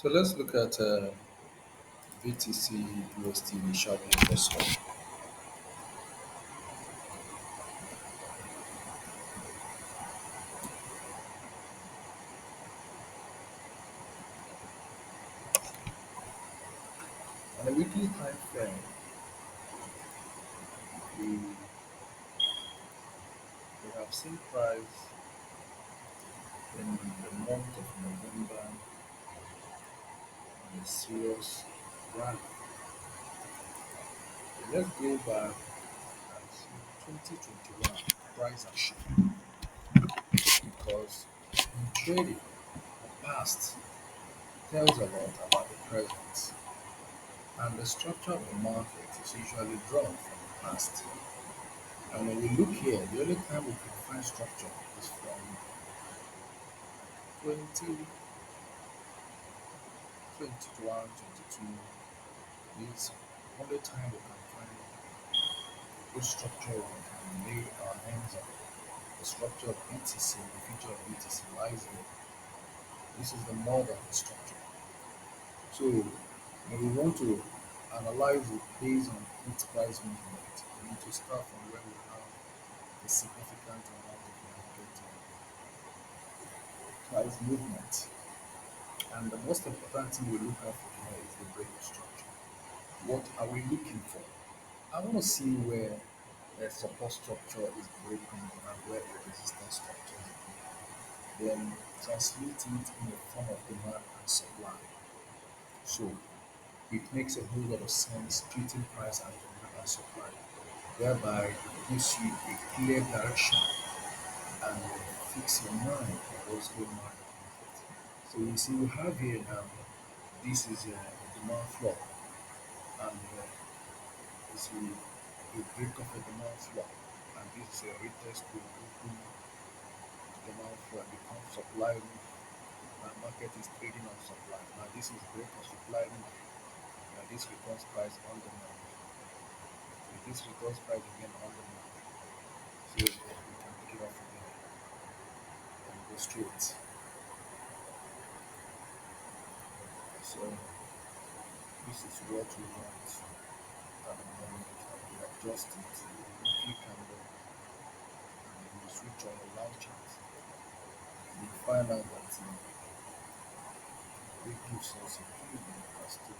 So let's look at BTC USD sharp reversal on a weekly time frame. We, we have seen price in the month of November on a serious rally. Let's go back and see 2021 price action because in trading, the past tells a lot about the present, and the structure of the market is usually drawn from the past. And when we look here, the only time we can find structure is from 2021, 22. Is only time we can find good structure we can lay our hands on. The structure of BTC, the future of BTC lies here. This is the modern structure. So when we want to analyze it based on its price movement, we need to start from where we have a significant amount of market price movement. And the most important thing we look at for here is the break of structure. What are we looking for? I want to see where the support structure is breaking and where the resistance structure is breaking. Then translate it in the form of demand and supply. So it makes a whole lot of sense treating price as demand and supply, whereby it gives you a clear direction and fix your mind on what's going on in the market. So you see, we have here now, this is a demand floor, and it's a break of a demand floor, and this is a retest to open demand floor becomes supply move. Now market is trading on supply. Now this is break of supply move. Now this returns price on demand. So this returns price again on demand. So we can pick it up from here and go straight. So this is what we want at the moment. We adjust it to the weekly candle and we switch on the live chart. We find out that it gives us a feeling as to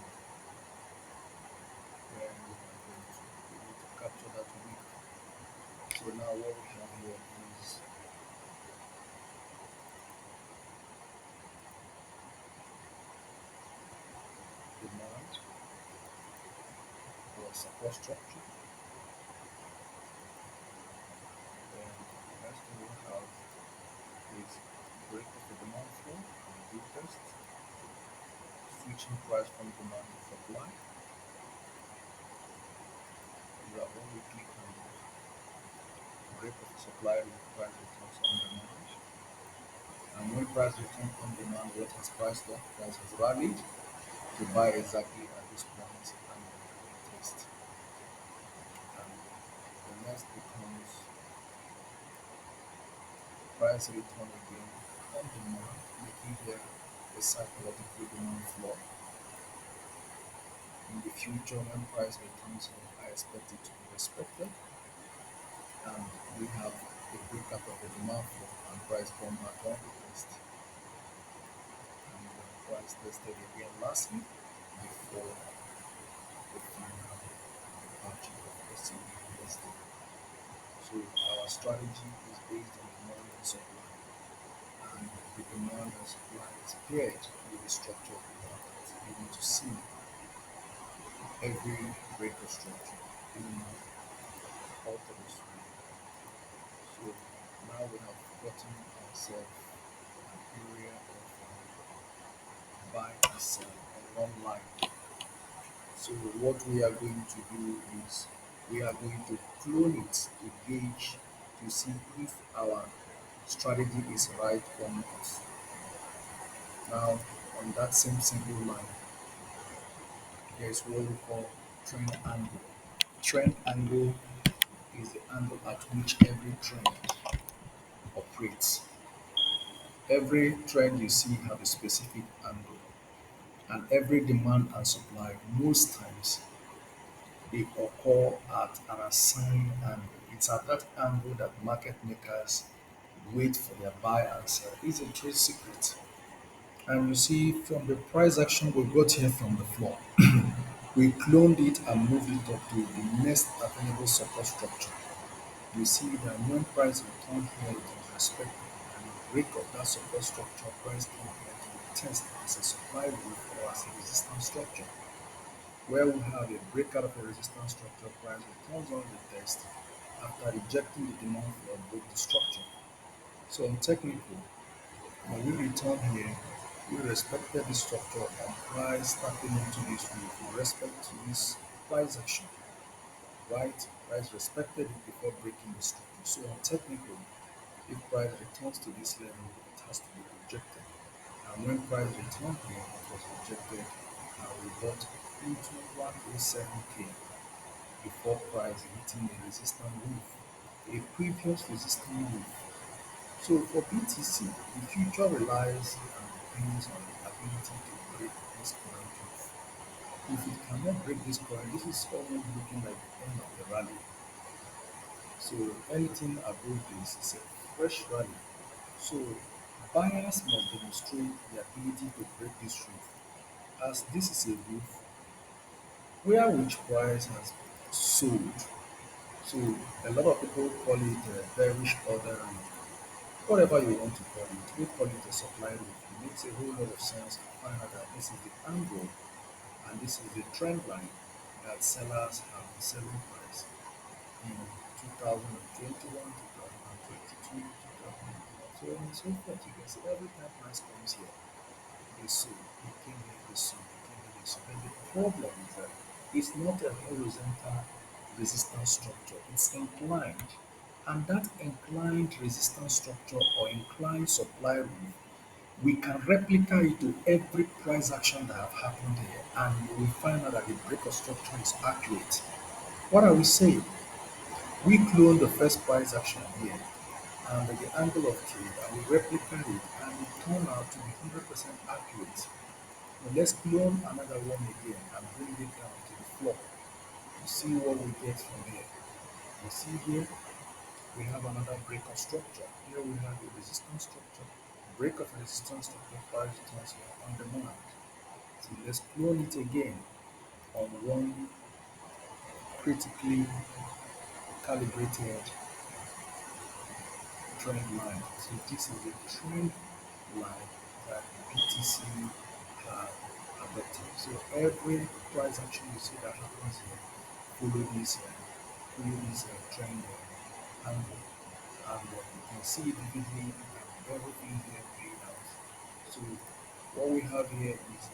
where we are going to be able to capture that week. So now what we have here is demand or support structure. Then the next thing we have is break of the demand flow and a test, switching price from demand to supply. You have one weekly candle, break of the supply with price returns on demand. And when price returns on demand, what has price done? Price has rallied to buy exactly at this point and test. And the next becomes price return again on demand, making here a psychological demand floor. In the future, when price returns I expect it to be respected. And we have a breakup of the demand floor and price come back on the test. And price tested again last week before the final departure of SCB. So our strategy is based on demand and supply, and the demand and supply is paired with the structure of the market. You need to see every breaker structure being altered this way. So now we have gotten ourselves an area of buy and sell on one line. So what we are going to do is we are going to clone it to gauge to see if our strategy is right or not. Now on that same single line, there is what we call trend angle. Trend angle is the angle at which every trend operates. Every trend you see have a specific angle. And every demand and supply, most times, they occur at an assigned angle. It's at that angle that market makers wait for their buy and sell. It's a trade secret. And you see, from the price action we got here from the floor, we cloned it and moved it up to the next available support structure. You see that when price returned here, it was respected, and the break of that support structure, price came here to be tested as a supply rule or as a resistance structure. Where we have a breakout of a resistance structure, price returns on the test after rejecting the demand floor broke the structure. So on technical, when we return here, we respected the structure and price tapping into this rule with respect to this price action, right? Price respected it before breaking the structure. So on technical, if price returns to this level, it has to be rejected. And when price returned here, it was rejected and we bought into 107K before price hitting a resistance roof, a previous resistance roof. So for BTC, the future relies and depends on the ability to break this current roof. If it cannot break this current, this is almost looking like the end of the rally. So anything above this is a fresh rally. So buyers must demonstrate the ability to break this roof, as this is a roof where which price has sold. So a lot of people call it a bearish order roof. Whatever you want to call it, we call it a supply roof. It makes a whole lot of sense to find out that this is the angle and this is the trend line that sellers have been selling price in 2021, 2022, 2021, so on and so forth. You can see every time price comes here, they sold, they came here, they sold, they came here, they sold. And the problem is that it's not a horizontal resistance structure, it's inclined. And that inclined resistance structure or inclined supply rule, we can replicate it to every price action that have happened here, and we will find out that the breaker structure is accurate. What are we saying? We clone the first price action here and the angle of trade, and we replicate it, and it turned out to be 100% accurate. Now let's clone another one again and bring it down to the floor to see what we get from here. You see here, we have another break of structure. Here we have a resistance structure, break of resistance structure, price returns here on demand. So let's clone it again on one critically calibrated trend line. So this is a trend line that BTC have adopted. So every price action you see that happens here follow this trend angle, and you can see it vividly and everything here playing out. So what we have here is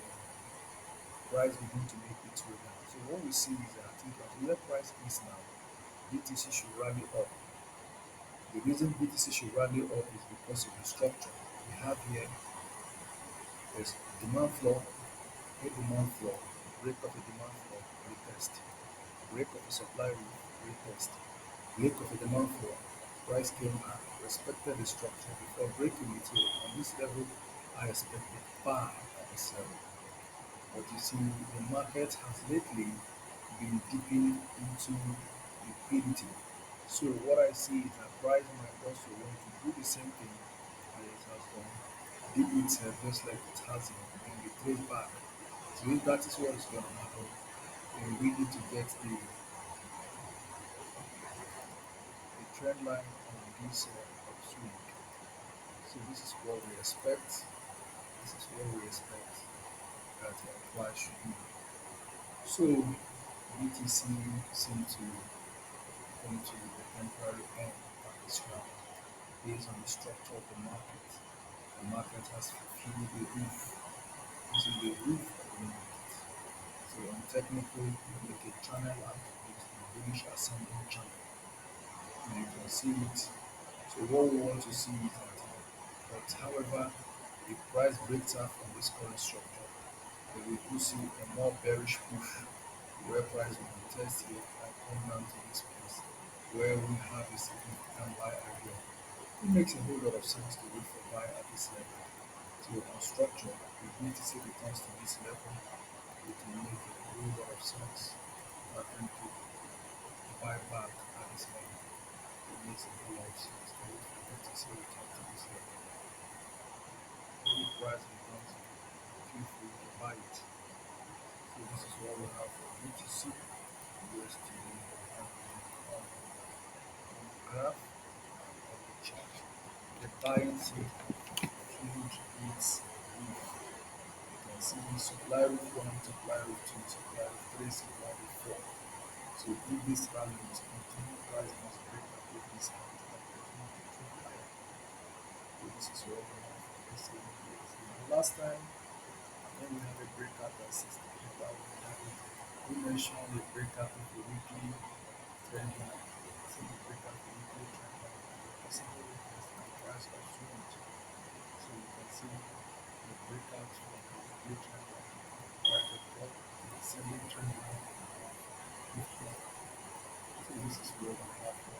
price begin to make its way down. So what we see is that I think at where price is now, BTC should rally up. The reason BTC should rally up is because of the structure. We have here is demand floor, a demand floor, break of a demand floor, retest, break of a supply roof, retest, break of a demand floor, price came and respected the structure before breaking it. So on this level, I expected buy at this level. But you see, the market has lately been dipping into liquidity. So what I see is that price might also want to do the same thing as it has done, dip itself just like it has in, and be traced back. So if that is what is going to happen, then we need to get the trend line on this upswing. So this is what we expect. This is what we expect that price should be. So BTC seemed to come to the temporary end of this round based on the structure of the market. The market has fulfilled the roof. This is the roof of the market. So on technical, you make a channel out of it, a bullish ascending channel. And you can see it. So what we want to see is that, but however, if price breaks out from this current structure, then we could see a more bearish push where price will test here and come down to this place where we have a significant buy again. It makes a whole lot of sense to wait for buy at this level. So So on structure, if BTC returns to this level, it will make a whole lot of sense for them to buy back at this level. It makes a whole lot of sense for BTC return to this level. When the price returns, feel free to buy it. So this is what we have for BTC, USD, and on the graph of the chart. The buying seed huge its roof. You can see supply roof 1, supply roof 2, supply roof 3, supply roof 4. So if this rally must continue, price must break above this height and continue to trade higher. So this is what we have for SABSD. Now last time when we had a breakout at 63,000, we mentioned the breakout of the weekly trend line. So the breakout of the weekly trend line and the possible weakness in the price of swing. So you can see the breakout from the weekly trend line right at top, the descending trend line of 50. So this is what we have.